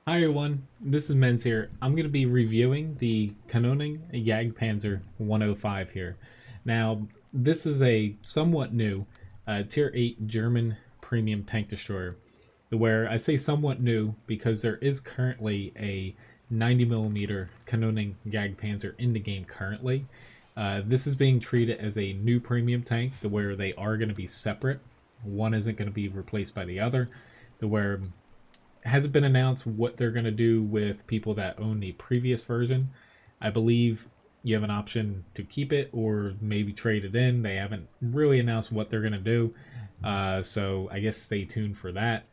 Hi everyone, this is Menz here. I'm going to be reviewing the Kanonenjagdpanzer 105 here. Now, this is a somewhat new Tier 8 German premium tank destroyer. Where I say somewhat new because there is currently a 90mm Kanonenjagdpanzer in the game currently. This is being treated as a new premium tank, to where they are going to be separate. One isn't going to be replaced by the other, to where hasn't been announced what they're going to do with people that own the previous version. I believe you have an option to keep it or maybe trade it in. They haven't really announced what they're going to do, so I guess stay tuned for that.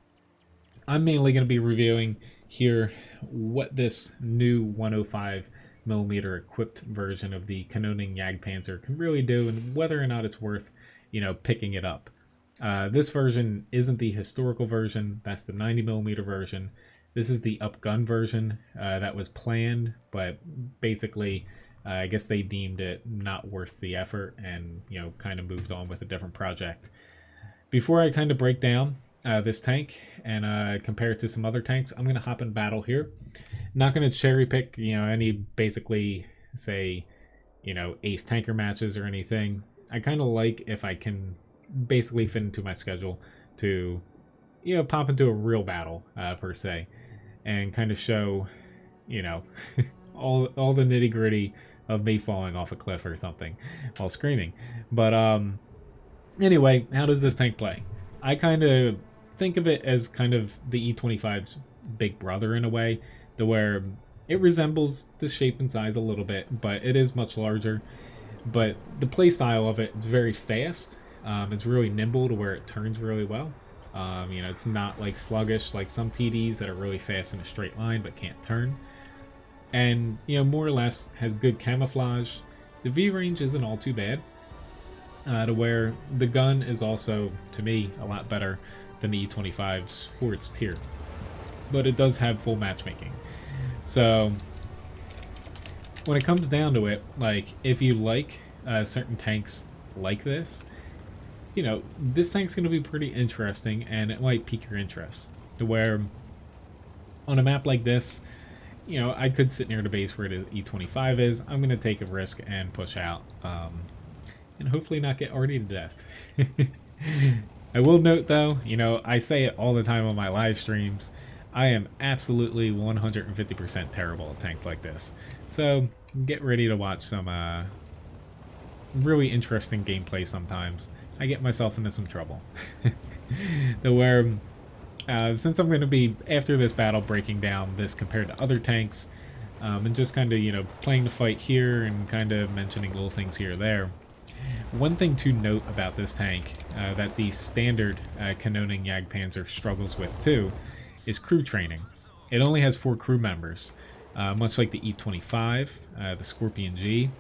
I'm mainly going to be reviewing here what this new 105mm equipped version of the Kanonenjagdpanzer can really do and whether or not it's worth, picking it up. This version isn't the historical version. That's the 90mm version. This is the upgun version that was planned, but basically, I guess they deemed it not worth the effort and, kind of moved on with a different project. Before I kind of break down this tank and compare it to some other tanks, I'm going to hop in battle here. Not going to cherry pick, any basically, say, ace tanker matches or anything. I kind of like if I can basically fit into my schedule to pop into a real battle per se and kind of show all the nitty-gritty of me falling off a cliff or something while screaming. But anyway, how does this tank play? I kind of think of it as kind of the E25's big brother in a way, to where it resembles the shape and size a little bit, but it is much larger. But the play style of it is very fast. It's really nimble to where it turns really well. It's not like sluggish like some TDs that are really fast in a straight line but can't turn. And, more or less has good camouflage. The V range isn't all too bad. To where the gun is also, to me, a lot better than the E25's for its tier. But it does have full matchmaking. So, when it comes down to it, like, if you like certain tanks like this, this tank's going to be pretty interesting, and it might pique your interest. To where, on a map like this, I could sit near the base where the E25 is. I'm going to take a risk and push out, and hopefully not get already to death. I will note, though, I say it all the time on my live streams, I am absolutely 150% terrible at tanks like this. So, get ready to watch some really interesting gameplay sometimes. I get myself into some trouble. Where, since I'm going to be, after this battle, breaking down this compared to other tanks, and just kind of, playing the fight here and kind of mentioning little things here or there. One thing to note about this tank that the standard Kanonenjagdpanzer struggles with too is crew training. It only has 4 crew members, much like the E25, the Scorpion G,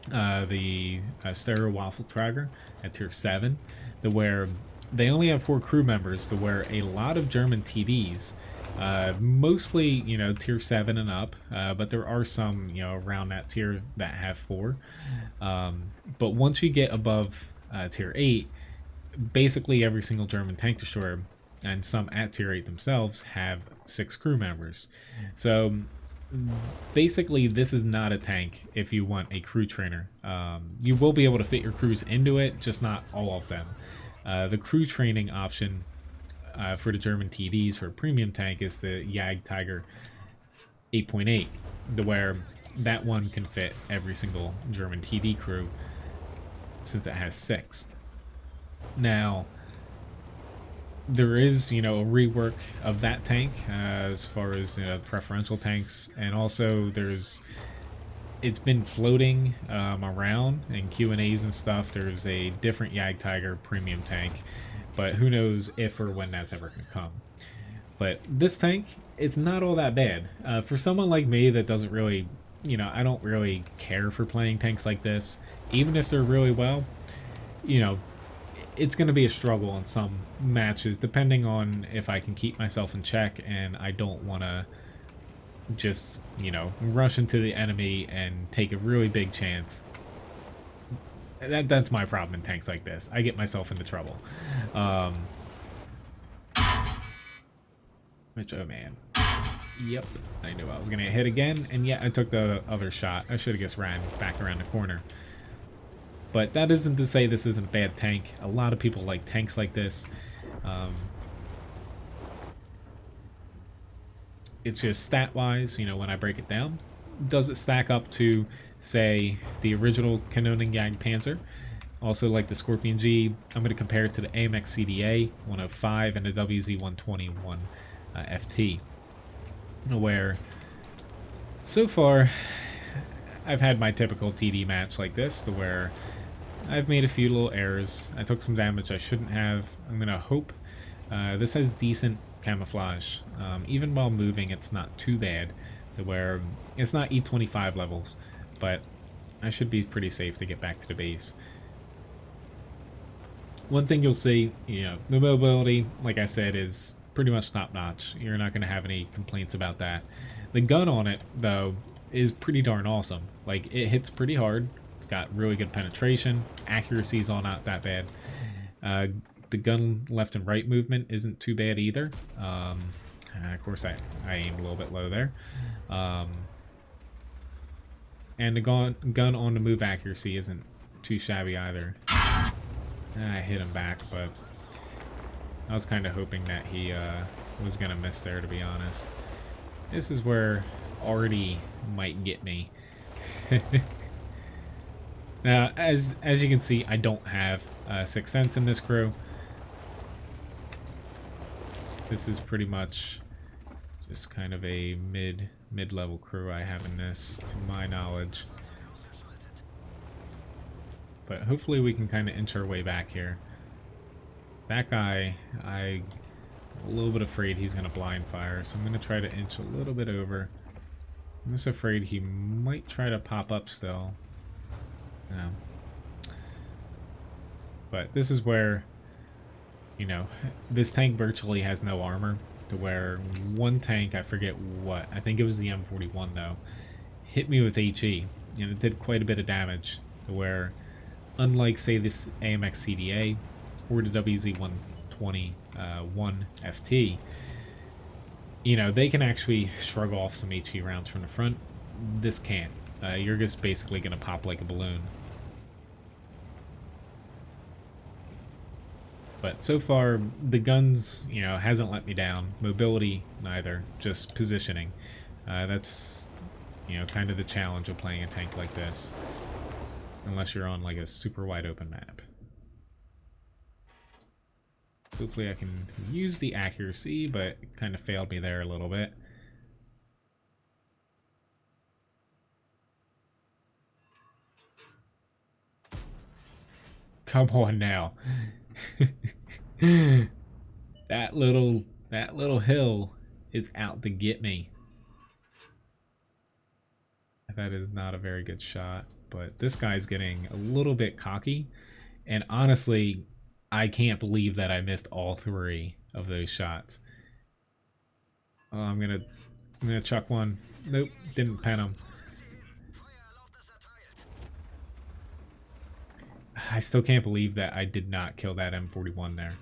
the Stereo Waffle Trager at tier 7, where they only have 4 crew members, to where a lot of German TDs, mostly tier 7 and up, but there are some around that tier that have 4. But once you get above tier 8, basically every single German tank destroyer, and some at tier 8 themselves, have 6 crew members. So basically, this is not a tank if you want a crew trainer. You will be able to fit your crews into it, just not all of them. The crew training option for the German TDs for a premium tank is the Jagdtiger 8.8, where that one can fit every single German TD crew since it has 6. Now, there is, a rework of that tank as far as preferential tanks, and also it's been floating around in Q&As and stuff. There's a different Jagdtiger premium tank, but who knows if or when that's ever going to come. But this tank, it's not all that bad. For someone like me that doesn't really, I don't really care for playing tanks like this, even if they're really well, it's going to be a struggle in some matches, depending on if I can keep myself in check and I don't want to just, rush into the enemy and take a really big chance. That's my problem in tanks like this. I get myself into trouble. Which, oh man. Yep, I knew I was gonna hit again, and yet I took the other shot. I should have just ran back around the corner. But that isn't to say this isn't a bad tank. A lot of people like tanks like this. It's just stat-wise, you know, when I break it down, does it stack up to, say, the original Kanonenjagdpanzer? Also, like the Scorpion G, I'm going to compare it to the AMX CDA 105 and the WZ 121 FT, where so far I've had my typical TD match like this, to where I've made a few little errors. I took some damage I shouldn't have. I'm going to hope this has decent camouflage. Even while moving, it's not too bad, to where it's not E25 levels, but I should be pretty safe to get back to the base. One thing you'll see, you know, the mobility, like I said, is pretty much top-notch. You're not going to have any complaints about that. The gun on it, though, is pretty darn awesome. Like, it hits pretty hard. It's got really good penetration. Accuracy's all not that bad. The gun left and right movement isn't too bad either. Of course, I aimed a little bit low there. And the gun on the move accuracy isn't too shabby either. I hit him back, but I was kind of hoping that he was going to miss there, to be honest. This is where Artie might get me. Now, as you can see, I don't have Sixth Sense in this crew. This is pretty much just kind of a mid-level crew I have in this, to my knowledge. But hopefully we can kind of inch our way back here. That guy, I'm a little bit afraid he's going to blind fire, so I'm going to try to inch a little bit over. I'm just afraid he might try to pop up still. No. But this is where, you know, this tank virtually has no armor, to where one tank, I forget what, I think it was the M41 though, hit me with HE, and it did quite a bit of damage, to where, unlike, say, this AMX CDA or the WZ 121 FT, you know, they can actually shrug off some HE rounds from the front. This can't. You're just basically going to pop like a balloon. But so far, the guns, you know, hasn't let me down. Mobility, neither. Just positioning. That's, you know, kind of the challenge of playing a tank like this. Unless you're on like a super wide open map. Hopefully I can use the accuracy, but it kind of failed me there a little bit. Come on now. That little hill is out to get me. That is not a very good shot. But this guy's getting a little bit cocky, and honestly, I can't believe that I missed all three of those shots. Oh, I'm gonna chuck one. Nope, didn't pen him. I still can't believe that I did not kill that M41 there.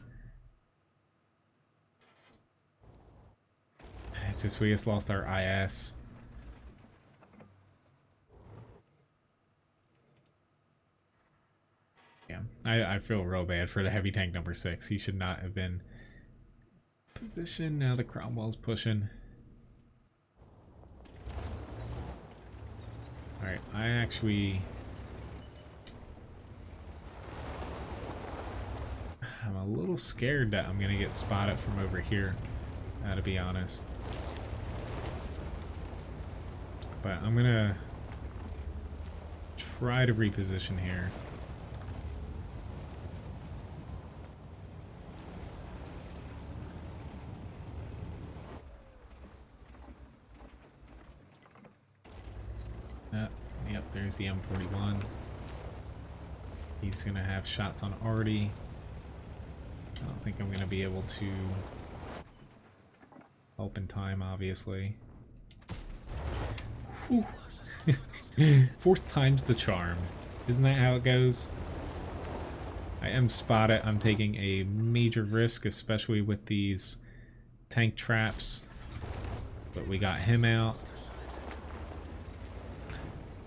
It's just we just lost our IS. Yeah, I feel real bad for the heavy tank number 6. He should not have been positioned. Now the Cromwell's pushing. Alright, I'm a little scared that I'm going to get spotted from over here, to be honest. But I'm going to try to reposition here. Yep, there's the M41. He's going to have shots on Artie. I don't think I'm going to be able to help in time, obviously. Whew. Fourth time's the charm. Isn't that how it goes? I am spotted. I'm taking a major risk, especially with these tank traps. But we got him out.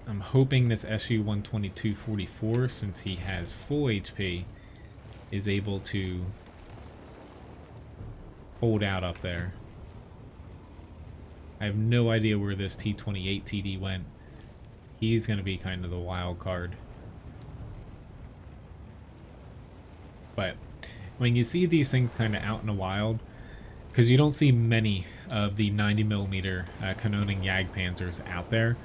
I'm hoping this SU-122-44, since he has full HP, is able to hold out up there. I have no idea where this T-28 TD went. He's going to be kind of the wild card. But when you see these things kind of out in the wild, because you don't see many of the 90mm Kanonenjagdpanzers out there,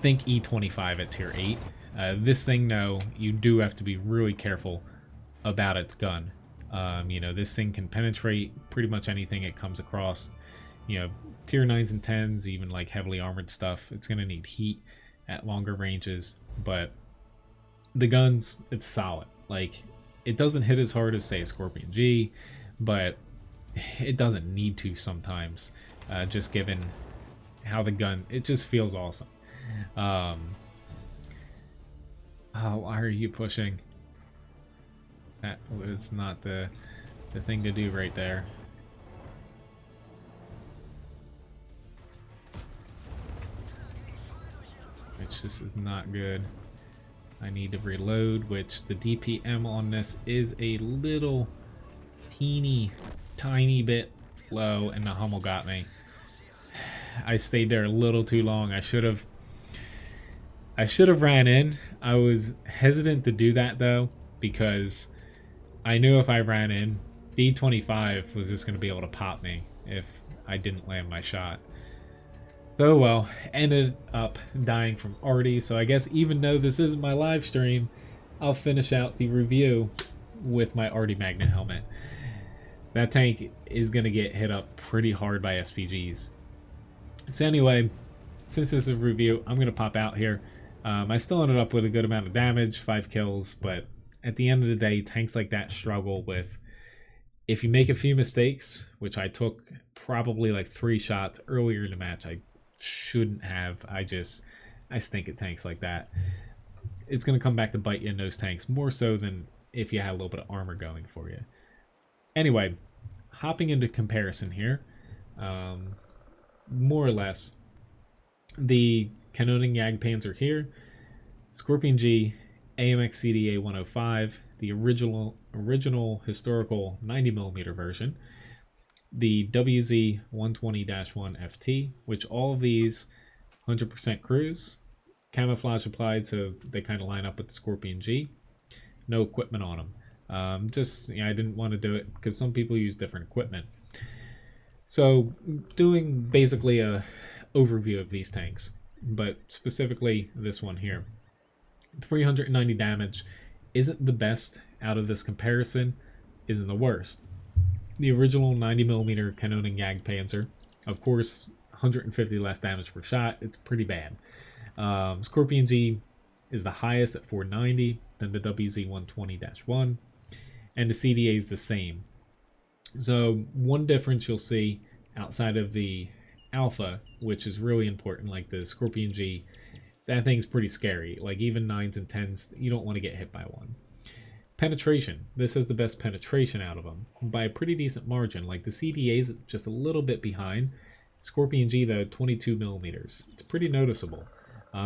think E25 at tier 8. This thing, though, you do have to be really careful about its gun. You know, this thing can penetrate pretty much anything it comes across. You know, tier 9s and 10s, even like heavily armored stuff, it's going to need heat at longer ranges. But the guns, it's solid. Like, it doesn't hit as hard as, say, a Scorpion G, but it doesn't need to sometimes, just given how the gun, it just feels awesome. Oh, why are you pushing? That was not the thing to do right there. Which this is not good. I need to reload, which the DPM on this is a little tiny bit low, and the Hummel got me. I stayed there a little too long. I should have ran in. I was hesitant to do that though, because I knew if I ran in, D25 was just going to be able to pop me if I didn't land my shot. So well, ended up dying from Artie, so I guess even though this isn't my live stream, I'll finish out the review with my Artie Magnet helmet. That tank is going to get hit up pretty hard by SPGs. So anyway, since this is a review, I'm going to pop out here. I still ended up with a good amount of damage, 5 kills, but at the end of the day, tanks like that struggle with, if you make a few mistakes, which I took probably like 3 shots earlier in the match, I shouldn't have. I stink at tanks like that. It's going to come back to bite you in those tanks more so than if you had a little bit of armor going for you. Anyway, hopping into comparison here, more or less, the Kanonenjagdpanzer here, Scorpion G, AMX CDA 105, the original historical 90mm version, the WZ 120-1 FT, which all of these 100% cruise, camouflage applied so they kind of line up with the Scorpion G, no equipment on them. Just, you know, I didn't want to do it because some people use different equipment. So doing basically a overview of these tanks, but specifically this one here. 390 damage isn't the best out of this comparison, isn't the worst. The original 90mm Kanonenjagdpanzer, of course, 150 less damage per shot, it's pretty bad. Scorpion G is the highest at 490, then the WZ 120-1, and the CDA is the same. So one difference you'll see outside of the Alpha, which is really important, like the Scorpion G, that thing's pretty scary. Like even 9s and 10s, you don't want to get hit by one. Penetration. This is the best penetration out of them by a pretty decent margin. Like the CDA is just a little bit behind. Scorpion G though, 22mm. It's pretty noticeable.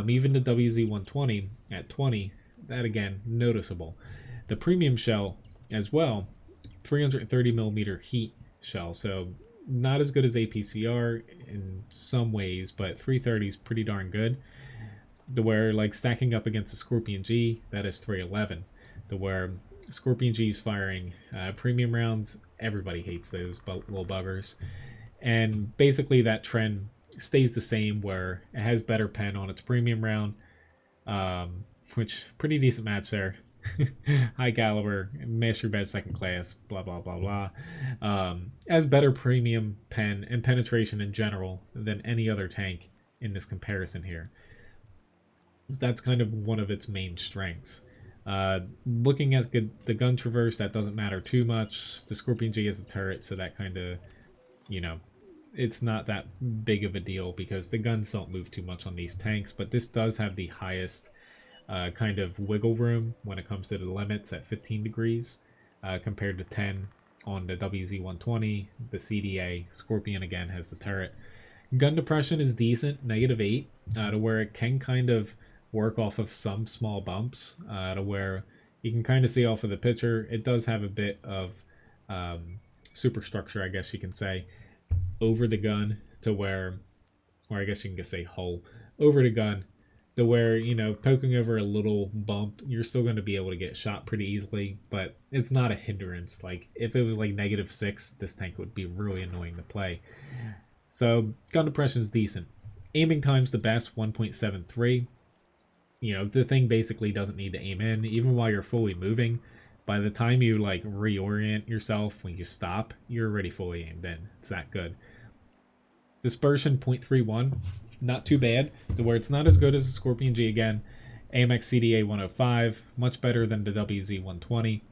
Even the WZ 120 at 20, that again, noticeable. The premium shell as well, 330mm heat shell, so not as good as APCR in some ways, but 330 is pretty darn good. To where, like, stacking up against the Scorpion G, that is 311. To where Scorpion G is firing premium rounds, everybody hates those little buggers. And basically that trend stays the same, where it has better pen on its premium round, which pretty decent match there. High caliber, master bed second class, blah blah blah blah. Has better premium pen and penetration in general than any other tank in this comparison here. That's kind of one of its main strengths. Looking at the gun traverse, that doesn't matter too much. The Scorpion G has a turret, so that kind of, you know, it's not that big of a deal because the guns don't move too much on these tanks, but this does have the highest kind of wiggle room when it comes to the limits at 15 degrees compared to 10 on the WZ-120. The CDA, Scorpion again has the turret. Gun depression is decent, -8, to where it can kind of work off of some small bumps, to where you can kind of see off of the picture. It does have a bit of superstructure, I guess you can say, over the gun to where, or I guess you can just say hull over the gun, to where, you know, poking over a little bump, you're still going to be able to get shot pretty easily, but it's not a hindrance. Like, if it was like -6, this tank would be really annoying to play. So, gun depression is decent. Aiming time's the best, 1.73. You know, the thing basically doesn't need to aim in, even while you're fully moving. By the time you, like, reorient yourself when you stop, you're already fully aimed in. It's that good. Dispersion, 0.31. Not too bad, to where it's not as good as the Scorpion G again. AMX CDA 105, much better than the WZ 120.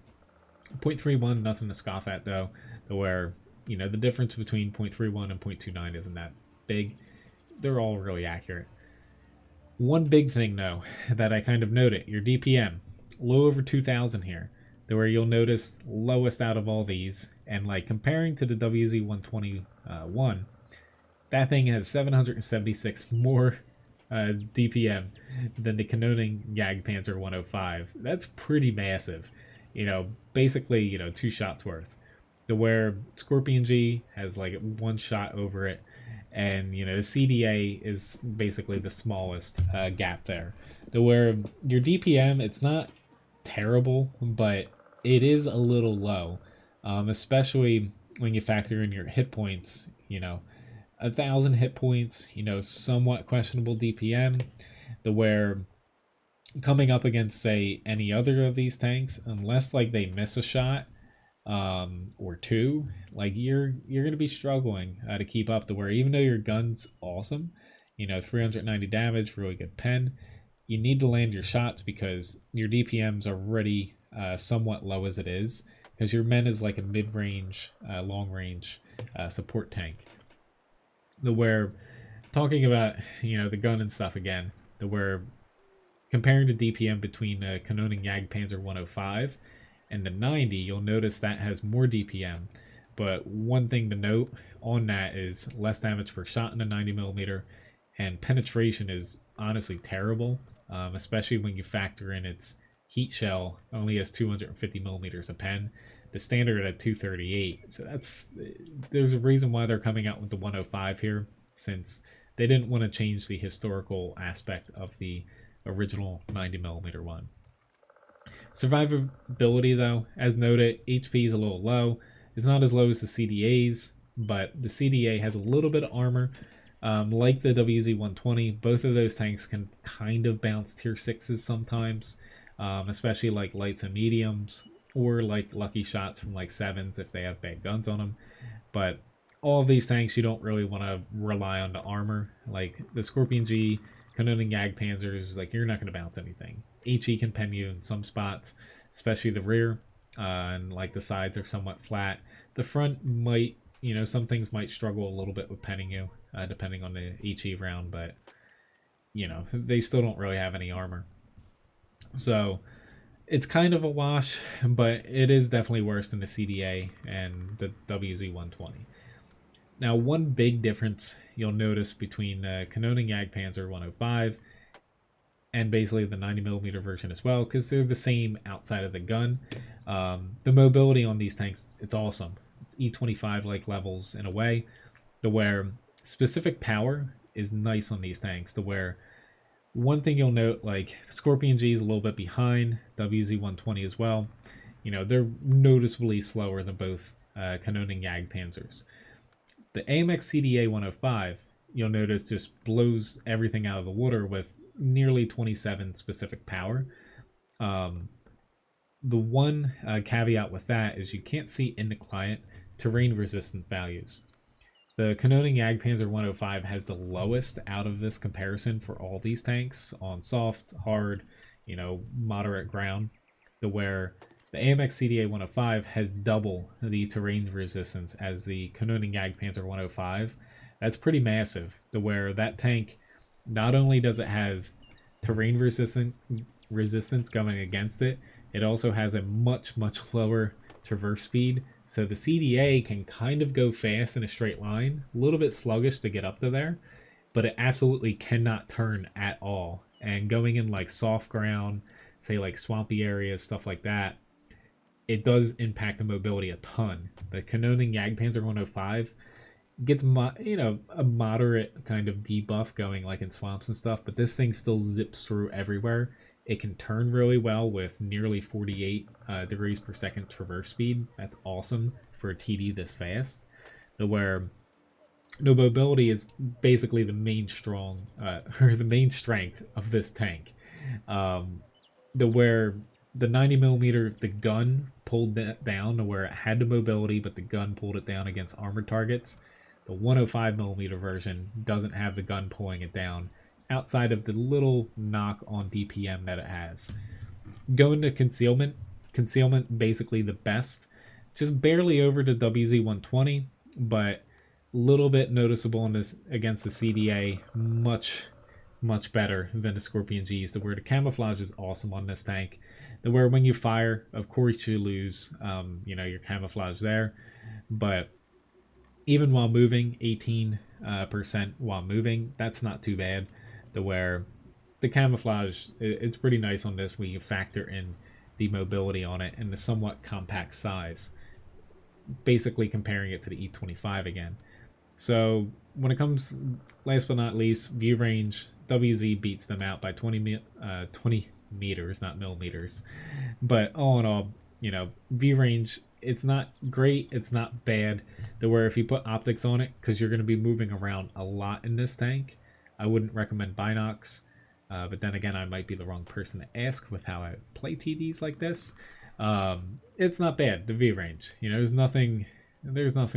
0.31, nothing to scoff at though, to where, you know, the difference between 0.31 and 0.29 isn't that big. They're all really accurate. One big thing though, that I kind of noted, your DPM, low over 2,000 here, to where you'll notice lowest out of all these, and like comparing to the WZ 121, that thing has 776 more DPM than the Kanonenjagdpanzer 105. That's pretty massive. You know, basically, you know, 2 shots worth. To where Scorpion G has like 1 shot over it, and you know, CDA is basically the smallest gap there. To where your DPM, it's not terrible, but it is a little low, especially when you factor in your hit points. You know, 1,000 hit points, you know, somewhat questionable DPM, to where coming up against, say, any other of these tanks, unless like they miss a shot or 2, like you're gonna be struggling to keep up, to where even though your gun's awesome, you know, 390 damage, really good pen, you need to land your shots because your DPM's already somewhat low as it is, because your Menz is like a mid-range, long-range support tank. The where, talking about, you know, the gun and stuff again, the where comparing the DPM between the Kanonenjagdpanzer 105 and the 90, you'll notice that has more DPM. But one thing to note on that is less damage per shot in the 90mm, and penetration is honestly terrible, especially when you factor in its heat shell only has 250mm of pen. The standard at 238, so there's a reason why they're coming out with the 105 here, since they didn't want to change the historical aspect of the original 90mm one. Survivability though, as noted, HP is a little low. It's not as low as the CDAs, but the CDA has a little bit of armor. Like the WZ 120, both of those tanks can kind of bounce tier 6s sometimes, especially like lights and mediums, or like lucky shots from like 7s if they have bad guns on them. But all of these tanks, you don't really want to rely on the armor. Like the Scorpion G, Kanonenjagdpanzers, like you're not going to bounce anything. HE can pen you in some spots, especially the rear, and like the sides are somewhat flat. The front might, you know, some things might struggle a little bit with penning you, depending on the HE round, but you know, they still don't really have any armor. So it's kind of a wash, but it is definitely worse than the CDA and the WZ 120. Now, one big difference you'll notice between Kanonenjagdpanzer 105 and basically the 90mm version as well, because they're the same outside of the gun. The mobility on these tanks, it's awesome. It's E25-like levels in a way, to where specific power is nice on these tanks, to where one thing you'll note, like Scorpion G is a little bit behind WZ 120 as well. You know, they're noticeably slower than both Kanonenjagdpanzers. The AMX CDA 105, you'll notice, just blows everything out of the water with nearly 27 specific power. The one caveat with that is you can't see in the client terrain resistant values. The Kanonenjagdpanzer 105 has the lowest out of this comparison for all these tanks on soft, hard, you know, moderate ground, to where the AMX CDA 105 has double the terrain resistance as the Kanonenjagdpanzer 105. That's pretty massive, to where that tank, not only does it has terrain resistance going against it, it also has a much lower traverse speed So the CDA can kind of go fast in a straight line, a little bit sluggish to get up to there, but it absolutely cannot turn at all. And going in like soft ground, say like swampy areas, stuff like that, it does impact the mobility a ton. The Kanonenjagdpanzer 105 gets a moderate kind of debuff going like in swamps and stuff, but this thing still zips through everywhere. It can turn really well with nearly 48 degrees per second traverse speed. That's awesome for a TD this fast. Where no mobility is basically the main or the main strength of this tank. Where the 90mm, the gun pulled that down to where it had the mobility, but the gun pulled it down against armored targets. The 105mm version doesn't have the gun pulling it down, outside of the little knock on DPM that it has. Going to concealment basically the best, just barely over the WZ-120, but a little bit noticeable in this against the CDA, much better than the Scorpion Gs. To where the camouflage is awesome on this tank. To where when you fire, of course you lose, your camouflage there, but even while moving, 18% while moving, that's not too bad. To where the camouflage, it's pretty nice on this when you factor in the mobility on it and the somewhat compact size, basically comparing it to the E25 again. So when it comes, last but not least, view range, WZ beats them out by 20 meters, not millimeters. But all in all, view range, it's not great, it's not bad. To where if you put optics on it, because you're going to be moving around a lot in this tank, I wouldn't recommend binocs. But then again, I might be the wrong person to ask with how I play TDs like this. It's not bad, the view range. There's nothing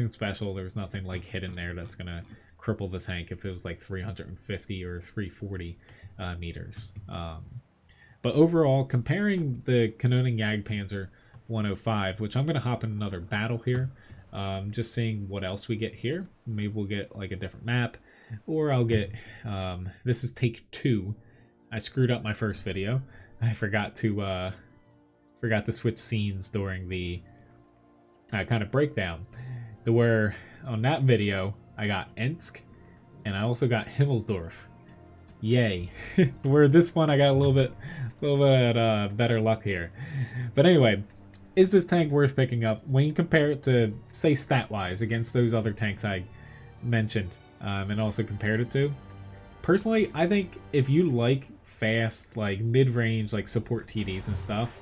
special. There's nothing like hidden there that's going to cripple the tank if it was like 350 or 340 meters. But overall, comparing the Kanonenjagdpanzer 105, which I'm going to hop in another battle here, just seeing what else we get here. Maybe we'll get like a different map, or I'll get, this is take 2. I screwed up my first video. I forgot to switch scenes during the kind of breakdown. To where on that video I got Ensk and I also got Himmelsdorf. Yay. Where this one I got a little bit better luck here. But anyway, is this tank worth picking up when you compare it to, say, stat-wise against those other tanks I mentioned and also compared it to? Personally, I think if you like fast, like mid-range, like support TDs and stuff,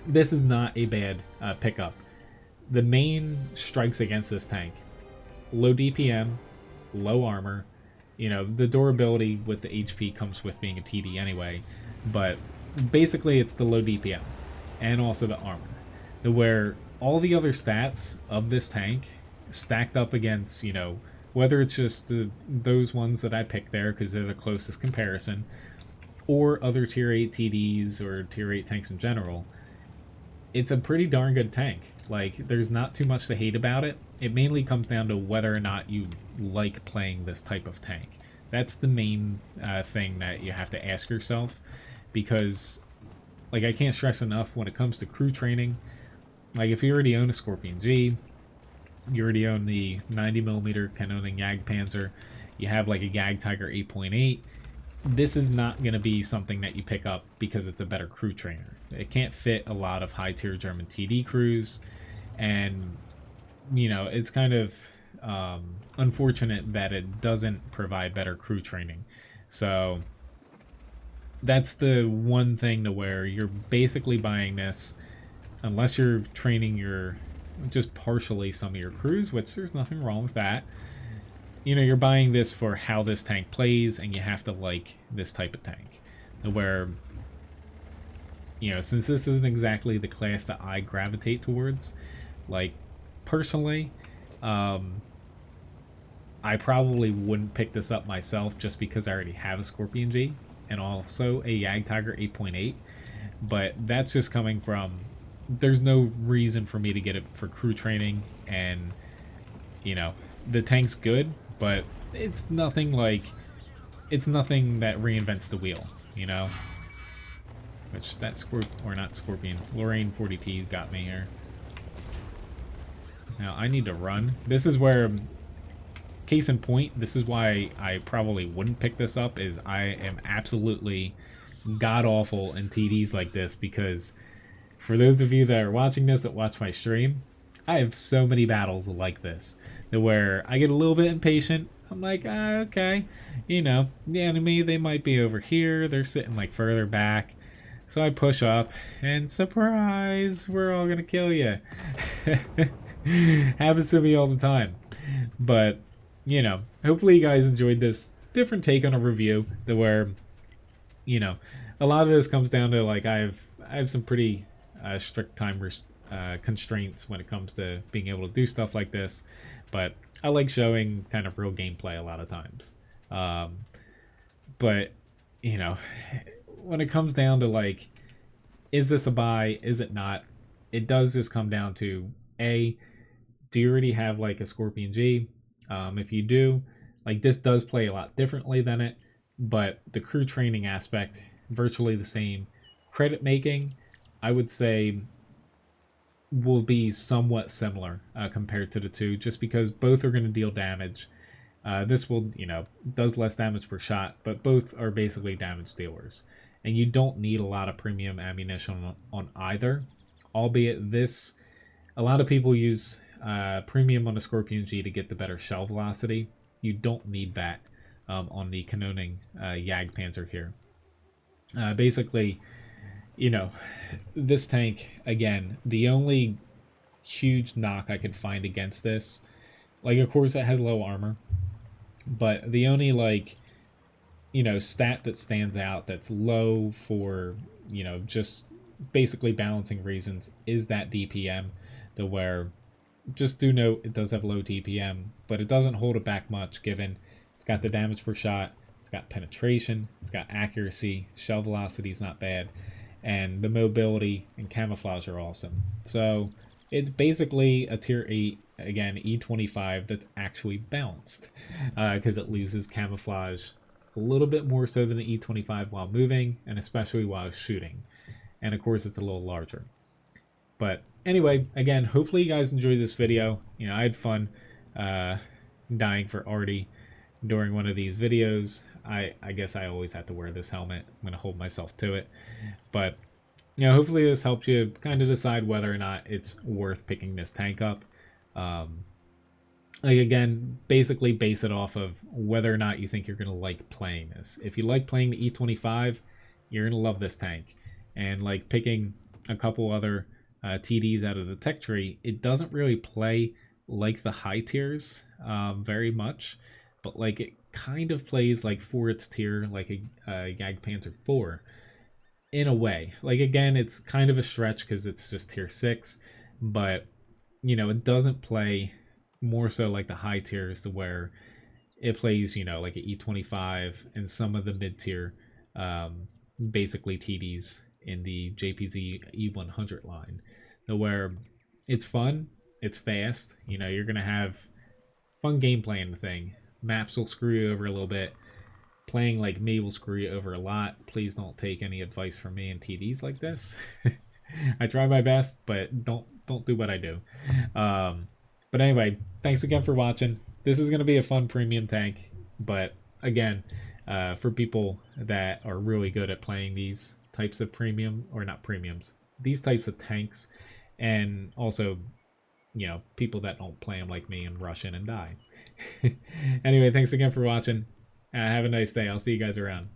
this is not a bad pickup. The main strikes against this tank: low DPM, low armor. The durability with the HP comes with being a TD anyway, but basically it's the low DPM and also the armor. Where all the other stats of this tank stacked up against, whether it's just those ones that I picked there because they're the closest comparison, or other tier 8 TDs or tier 8 tanks in general, it's a pretty darn good tank. Like, there's not too much to hate about it. It mainly comes down to whether or not you like playing this type of tank. That's the main thing that you have to ask yourself, because, like, I can't stress enough when it comes to crew training. Like, if you already own a Scorpion G, you already own the 90mm Kanonenjagdpanzer, you have like a Jagdtiger 8.8, this is not going to be something that you pick up because it's a better crew trainer. It can't fit a lot of high-tier German TD crews, and, it's kind of unfortunate that it doesn't provide better crew training. So that's the one thing to where you're basically buying this, unless you're training just partially some of your crews, which there's nothing wrong with that. You're buying this for how this tank plays, and you have to like this type of tank. Where, since this isn't exactly the class that I gravitate towards, like, personally, I probably wouldn't pick this up myself just because I already have a Scorpion G and also a Jagdtiger 8.8. But that's just coming from, there's no reason for me to get it for crew training, and, the tank's good, but it's nothing that reinvents the wheel, Which that not Scorpion, Lorraine 40T got me here. Now I need to run. This is where, case in point, this is why I probably wouldn't pick this up, is I am absolutely god-awful in TDs like this, because for those of you that are watching this, that watch my stream, I have so many battles like this, that where I get a little bit impatient. I'm like, okay, you know, the enemy, they might be over here, they're sitting like further back. So I push up, and surprise, we're all gonna kill you. Happens to me all the time. But, you know, hopefully you guys enjoyed this different take on a review, that where, you know, a lot of this comes down to, like, I have some pretty strict time constraints when it comes to being able to do stuff like this, but I like showing kind of real gameplay a lot of times. But, you know, when it comes down to, like, is this a buy, is it not, it does just come down to, A, do you already have like a Scorpion G? If you do, like, this does play a lot differently than it, but the crew training aspect, virtually the same. Credit making, I would say, will be somewhat similar compared to the two, just because both are going to deal damage. This will, you know, does less damage per shot, but both are basically damage dealers. And you don't need a lot of premium ammunition on either, albeit this, a lot of people use premium on the Scorpion G to get the better shell velocity. You don't need that on the Kanonenjagdpanzer here. Basically, you know, this tank, again, the only huge knock I could find against this, like, of course it has low armor, but the only, like, you know, stat that stands out that's low for, you know, just basically balancing reasons is that DPM, the where, just do note it does have low DPM, but it doesn't hold it back much, given it's got the damage per shot, it's got penetration, it's got accuracy, shell velocity is not bad, and the mobility and camouflage are awesome. So it's basically a tier 8, again, E25 that's actually balanced, because it loses camouflage a little bit more so than the E25 while moving, and especially while shooting. And of course it's a little larger. But anyway, again, hopefully you guys enjoyed this video. You know, I had fun dying for Artie during one of these videos. I guess I always have to wear this helmet. I'm going to hold myself to it. But, you know, hopefully this helps you kind of decide whether or not it's worth picking this tank up. Like, again, basically base it off of whether or not you think you're going to like playing this. If you like playing the E25, you're going to love this tank. And, like, picking a couple other TDs out of the tech tree, it doesn't really play like the high tiers very much, but, like, it kind of plays like for its tier, like a Jagdpanzer 4 in a way. Like, again, it's kind of a stretch because it's just tier 6, but, you know, it doesn't play more so like the high tiers, to where it plays, you know, like an E25 and some of the mid-tier basically TDs in the JPZ E100 line, to where it's fun, it's fast, you know, you're gonna have fun gameplay in the thing. Maps will screw you over a little bit, playing like me will screw you over a lot. Please don't take any advice from me in TDs like this. I try my best, but don't do what I do. But anyway, thanks again for watching. This is going to be a fun premium tank, but again, for people that are really good at playing these types of premium, or not premiums, these types of tanks, and also, you know, people that don't play them like me and rush in and die. Anyway, thanks again for watching. Have a nice day. I'll see you guys around.